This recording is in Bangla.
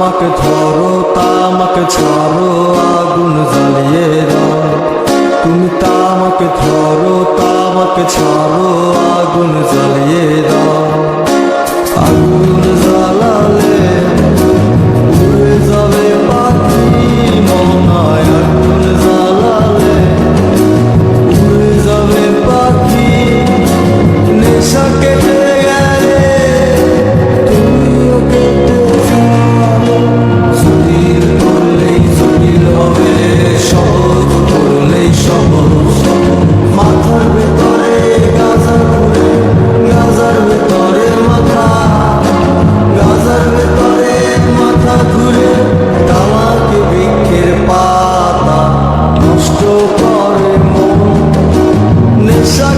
তামাক ধরো তামাক ছাড়ো আগুন জ্বালিয়ে দাও। তুমি তামাক ধরো তামাক ছাড়ো আগুন জ্বালিয়ে দাও। আগুন জ্বালালে উড়ে যাবে পাখি মনায়, আগুন জ্বালালে উড়ে যাবে পাখি। নেশা কেটে গেলে তুমিও কেটে যাবে। জটিল করলেই জটিল হবে, সহজ করলেই সহজ। মাথার ভেতরে গাজার ঘুরে, গাজার ভেতরে মাথা, গাজার ভেতরে মাথা ঘুরে। তামাক বৃক্ষের পাতা নষ্ট করে মন। নেশা